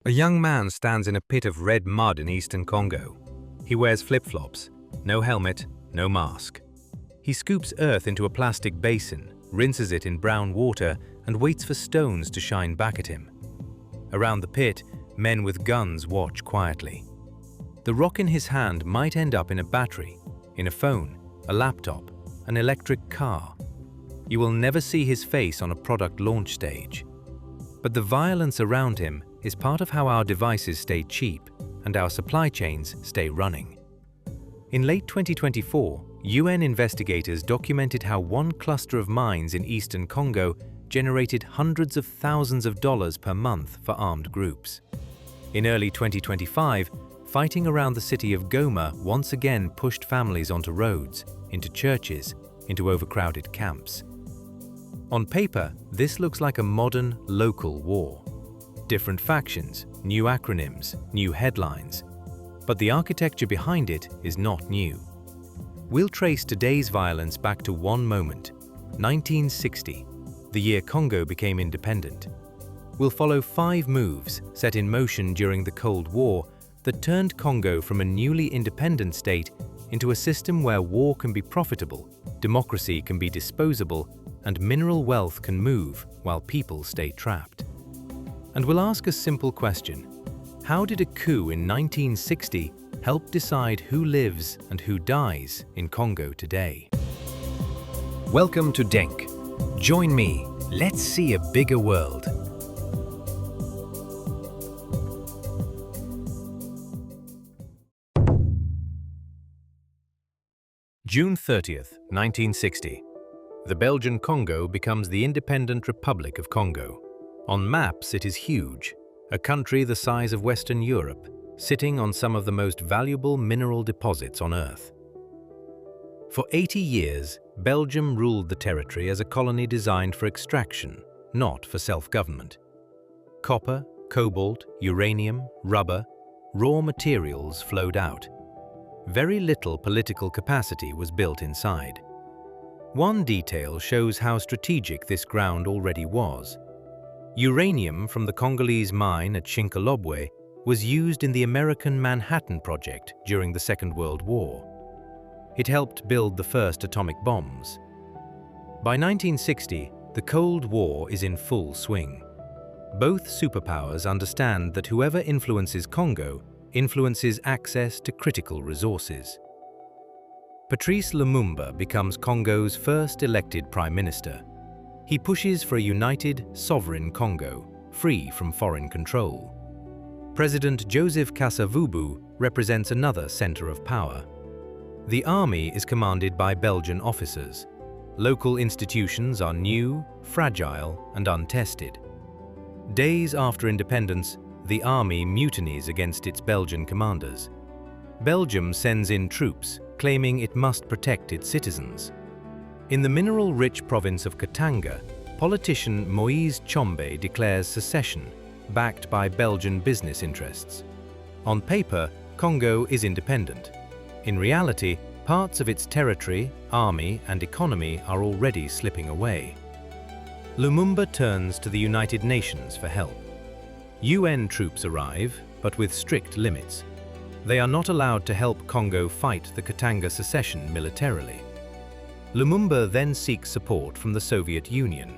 A young man stands in a pit of red mud in eastern Congo. He wears flip-flops, no helmet, no mask. He scoops earth into a plastic basin, rinses it in brown water, and waits for stones to shine back at him. Around the pit, men with guns watch quietly. The rock in his hand might end up in a battery, in a phone, a laptop, an electric car. You will never see his face on a product launch stage. But the violence around him is part of how our devices stay cheap and our supply chains stay running. In late 2024, UN investigators documented how one cluster of mines in eastern Congo generated hundreds of thousands of dollars per month for armed groups. In early 2025, fighting around the city of Goma once again pushed families onto roads, into churches, into overcrowded camps. On paper, this looks like a modern, local war. Different factions, new acronyms, new headlines. But the architecture behind it is not new. We'll trace today's violence back to one moment, 1960, the year Congo became independent. We'll follow 5 moves set in motion during the Cold War that turned Congo from a newly independent state into a system where war can be profitable, democracy can be disposable, and mineral wealth can move while people stay trapped. And we'll ask a simple question. How did a coup in 1960 help decide who lives and who dies in Congo today? Welcome to Denk. Join me. Let's see a bigger world. June 30th, 1960. The Belgian Congo becomes the independent Republic of Congo. On maps, it is huge, a country the size of Western Europe, sitting on some of the most valuable mineral deposits on Earth. For 80 years, Belgium ruled the territory as a colony designed for extraction, not for self-government. Copper, cobalt, uranium, rubber, raw materials flowed out. Very little political capacity was built inside. One detail shows how strategic this ground already was. Uranium from the Congolese mine at Shinkolobwe was used in the American Manhattan Project during the Second World War. It helped build the first atomic bombs. By 1960, the Cold War is in full swing. Both superpowers understand that whoever influences Congo influences access to critical resources. Patrice Lumumba becomes Congo's first elected prime minister. He pushes for a united, sovereign Congo, free from foreign control. President Joseph Kasavubu represents another center of power. The army is commanded by Belgian officers. Local institutions are new, fragile, and untested. Days after independence, the army mutinies against its Belgian commanders. Belgium sends in troops, claiming it must protect its citizens. In the mineral-rich province of Katanga, politician Moïse Tshombe declares secession, backed by Belgian business interests. On paper, Congo is independent. In reality, parts of its territory, army, and economy are already slipping away. Lumumba turns to the United Nations for help. UN troops arrive, but with strict limits. They are not allowed to help Congo fight the Katanga secession militarily. Lumumba then seeks support from the Soviet Union.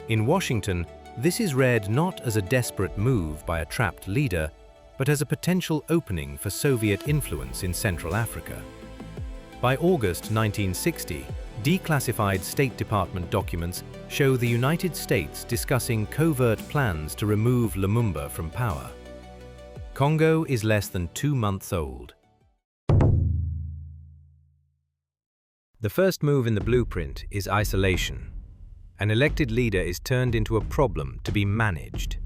In Washington, this is read not as a desperate move by a trapped leader, but as a potential opening for Soviet influence in Central Africa. By August 1960, declassified State Department documents show the United States discussing covert plans to remove Lumumba from power. Congo is less than 2 months old. The first move in the blueprint is isolation. An elected leader is turned into a problem to be managed.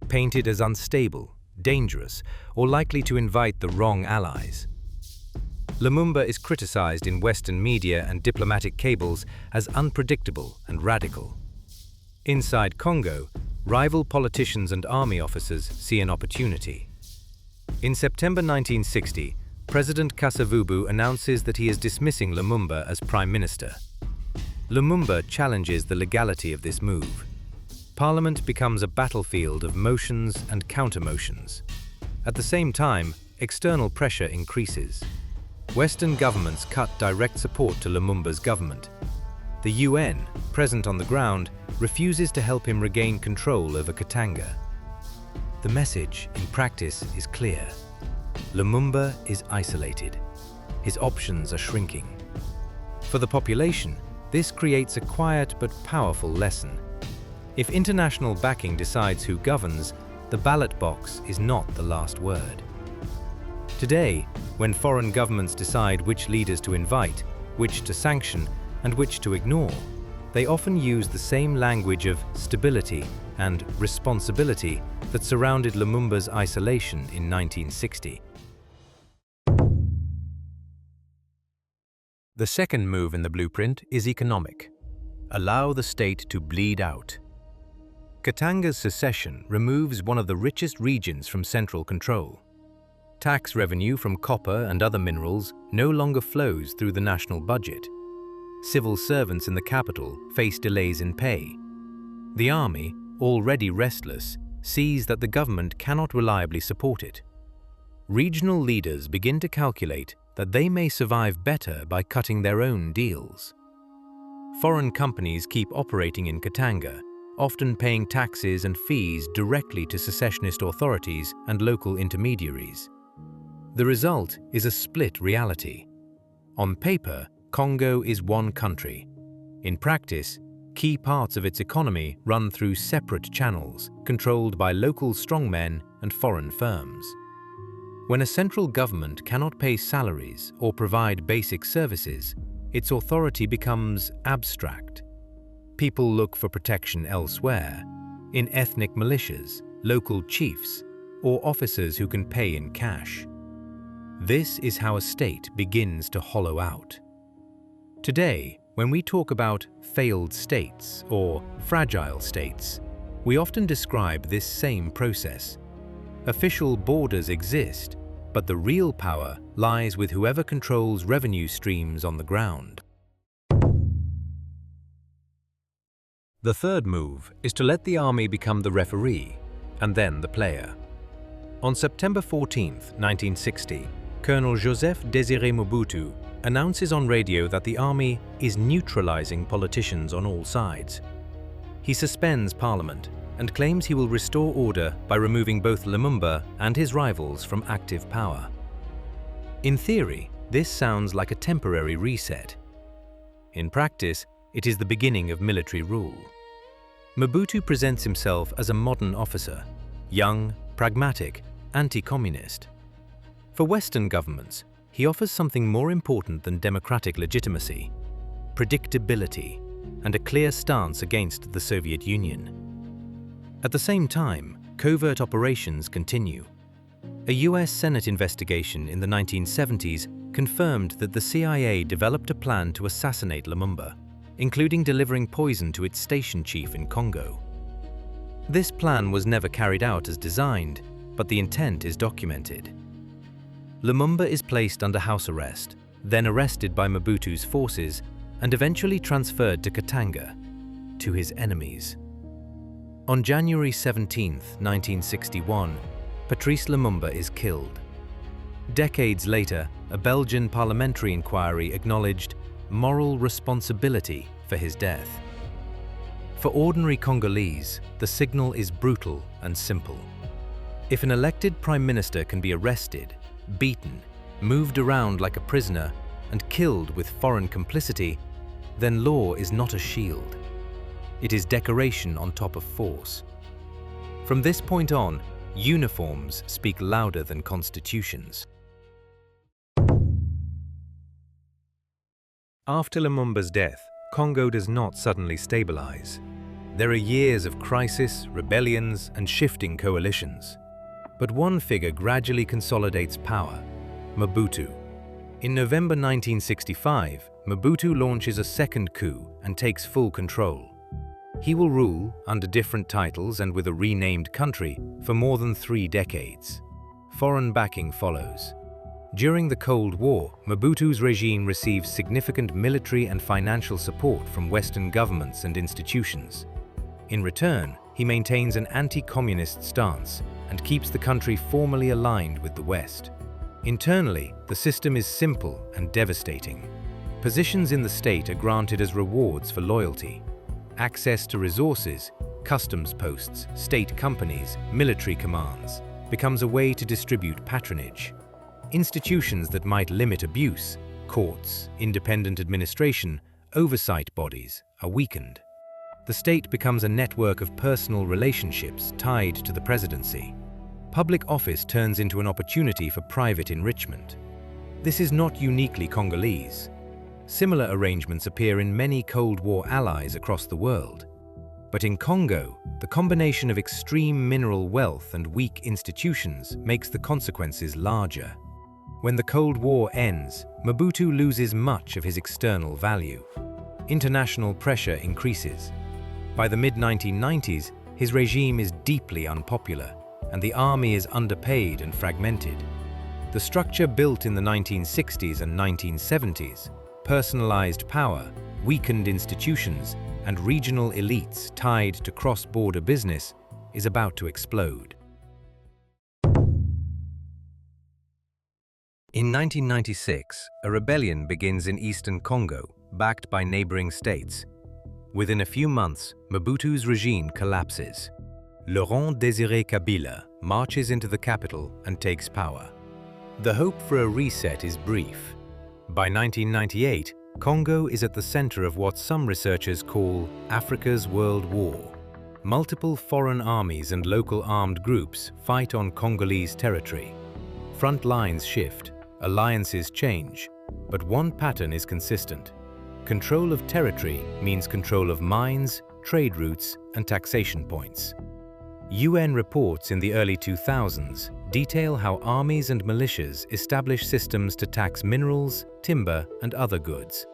Painted as unstable, dangerous, or likely to invite the wrong allies. Lumumba is criticized in Western media and diplomatic cables as unpredictable and radical. Inside Congo, rival politicians and army officers see an opportunity. In September 1960, President Kasavubu announces that he is dismissing Lumumba as prime minister. Lumumba challenges the legality of this move. Parliament becomes a battlefield of motions and counter-motions. At the same time, external pressure increases. Western governments cut direct support to Lumumba's government. The UN, present on the ground, refuses to help him regain control over Katanga. The message, in practice, is clear. Lumumba is isolated. His options are shrinking. For the population, this creates a quiet but powerful lesson. If international backing decides who governs, the ballot box is not the last word. Today, when foreign governments decide which leaders to invite, which to sanction, and which to ignore, they often use the same language of stability and responsibility that surrounded Lumumba's isolation in 1960. The second move in the blueprint is economic. Allow the state to bleed out. Katanga's secession removes one of the richest regions from central control. Tax revenue from copper and other minerals no longer flows through the national budget. Civil servants in the capital face delays in pay. The army, already restless, sees that the government cannot reliably support it. Regional leaders begin to calculate that they may survive better by cutting their own deals. Foreign companies keep operating in Katanga, often paying taxes and fees directly to secessionist authorities and local intermediaries. The result is a split reality. On paper, Congo is one country. In practice, key parts of its economy run through separate channels, controlled by local strongmen and foreign firms. When a central government cannot pay salaries or provide basic services, its authority becomes abstract. People look for protection elsewhere, in ethnic militias, local chiefs, or officers who can pay in cash. This is how a state begins to hollow out. Today, when we talk about failed states or fragile states, we often describe this same process. Official borders exist, but the real power lies with whoever controls revenue streams on the ground. The third move is to let the army become the referee and then the player. On September 14, 1960, Colonel Joseph Désiré Mobutu announces on radio that the army is neutralizing politicians on all sides. He suspends parliament and claims he will restore order by removing both Lumumba and his rivals from active power. In theory, this sounds like a temporary reset. In practice, it is the beginning of military rule. Mobutu presents himself as a modern officer, young, pragmatic, anti-communist. For Western governments, he offers something more important than democratic legitimacy: predictability and a clear stance against the Soviet Union. At the same time, covert operations continue. A US Senate investigation in the 1970s confirmed that the CIA developed a plan to assassinate Lumumba, including delivering poison to its station chief in Congo. This plan was never carried out as designed, but the intent is documented. Lumumba is placed under house arrest, then arrested by Mobutu's forces, and eventually transferred to Katanga, to his enemies. On January 17, 1961, Patrice Lumumba is killed. Decades later, a Belgian parliamentary inquiry acknowledged moral responsibility for his death. For ordinary Congolese, the signal is brutal and simple. If an elected prime minister can be arrested, beaten, moved around like a prisoner, and killed with foreign complicity, then law is not a shield. It is decoration on top of force. From this point on, uniforms speak louder than constitutions. After Lumumba's death, Congo does not suddenly stabilize. There are years of crisis, rebellions, and shifting coalitions. But one figure gradually consolidates power: Mobutu. In November 1965, Mobutu launches a second coup and takes full control. He will rule, under different titles and with a renamed country, for more than 3 decades. Foreign backing follows. During the Cold War, Mobutu's regime receives significant military and financial support from Western governments and institutions. In return, he maintains an anti-communist stance and keeps the country formally aligned with the West. Internally, the system is simple and devastating. Positions in the state are granted as rewards for loyalty. Access to resources, customs posts, state companies, military commands becomes a way to distribute patronage. Institutions that might limit abuse, courts, independent administration, oversight bodies, are weakened. The state becomes a network of personal relationships tied to the presidency. Public office turns into an opportunity for private enrichment. This is not uniquely Congolese. Similar arrangements appear in many Cold War allies across the world. But in Congo, the combination of extreme mineral wealth and weak institutions makes the consequences larger. When the Cold War ends, Mobutu loses much of his external value. International pressure increases. By the mid-1990s, his regime is deeply unpopular, and the army is underpaid and fragmented. The structure built in the 1960s and 1970s, personalized power, weakened institutions, and regional elites tied to cross-border business, is about to explode. In 1996, a rebellion begins in eastern Congo, backed by neighboring states. Within a few months, Mobutu's regime collapses. Laurent Désiré Kabila marches into the capital and takes power. The hope for a reset is brief. By 1998, Congo is at the center of what some researchers call Africa's World War. Multiple foreign armies and local armed groups fight on Congolese territory. Front lines shift, alliances change, but one pattern is consistent. Control of territory means control of mines, trade routes, and taxation points. UN reports in the early 2000s detail how armies and militias establish systems to tax minerals, timber, and other goods.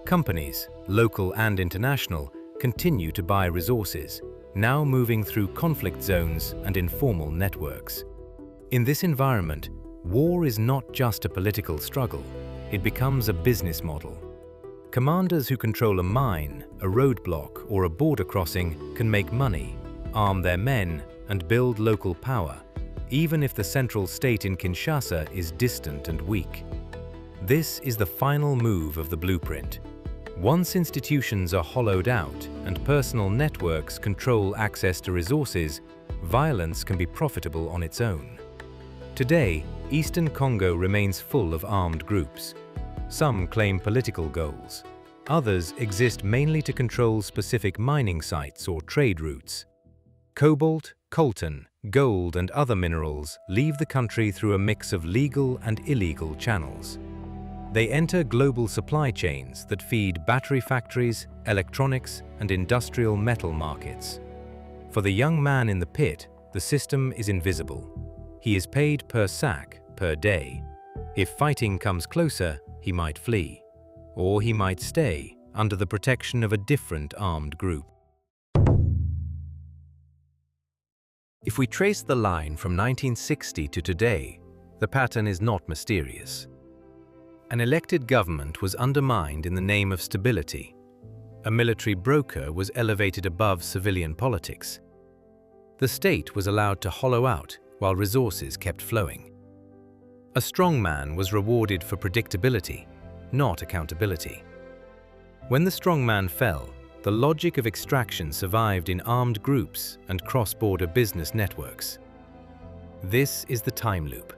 Companies, local and international, continue to buy resources, now moving through conflict zones and informal networks. In this environment, war is not just a political struggle, it becomes a business model. Commanders who control a mine, a roadblock, or a border crossing can make money, arm their men, and build local power, even if the central state in Kinshasa is distant and weak. This is the final move of the blueprint. Once institutions are hollowed out and personal networks control access to resources, violence can be profitable on its own. Today, Eastern Congo remains full of armed groups. Some claim political goals. Others exist mainly to control specific mining sites or trade routes. Cobalt, coltan, gold, and other minerals leave the country through a mix of legal and illegal channels. They enter global supply chains that feed battery factories, electronics, and industrial metal markets. For the young man in the pit, the system is invisible. He is paid per sack, per day. If fighting comes closer, he might flee, or he might stay under the protection of a different armed group. If we trace the line from 1960 to today, the pattern is not mysterious. An elected government was undermined in the name of stability. A military broker was elevated above civilian politics. The state was allowed to hollow out while resources kept flowing. A strongman was rewarded for predictability, not accountability. When the strongman fell, the logic of extraction survived in armed groups and cross-border business networks. This is the time loop.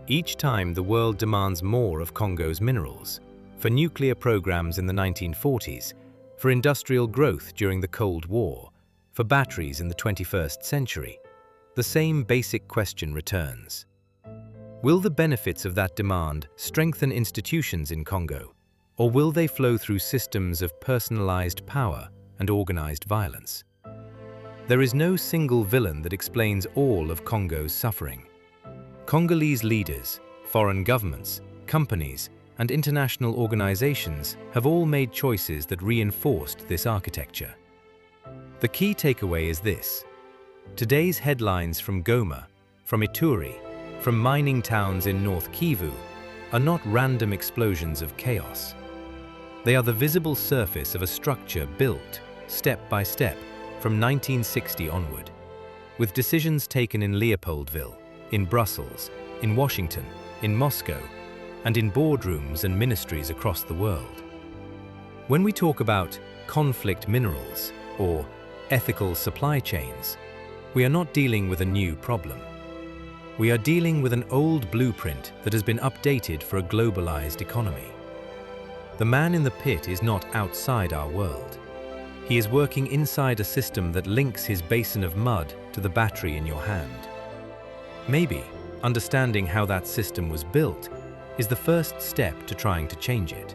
Each time the world demands more of Congo's minerals, for nuclear programs in the 1940s, for industrial growth during the Cold War, for batteries in the 21st century, the same basic question returns. Will the benefits of that demand strengthen institutions in Congo, or will they flow through systems of personalized power and organized violence? There is no single villain that explains all of Congo's suffering. Congolese leaders, foreign governments, companies, and international organizations have all made choices that reinforced this architecture. The key takeaway is this: today's headlines from Goma, from Ituri, from mining towns in North Kivu are not random explosions of chaos. They are the visible surface of a structure built, step by step, from 1960 onward, with decisions taken in Leopoldville, in Brussels, in Washington, in Moscow, and in boardrooms and ministries across the world. When we talk about conflict minerals or ethical supply chains, we are not dealing with a new problem. We are dealing with an old blueprint that has been updated for a globalized economy. The man in the pit is not outside our world. He is working inside a system that links his basin of mud to the battery in your hand. Maybe understanding how that system was built is the first step to trying to change it.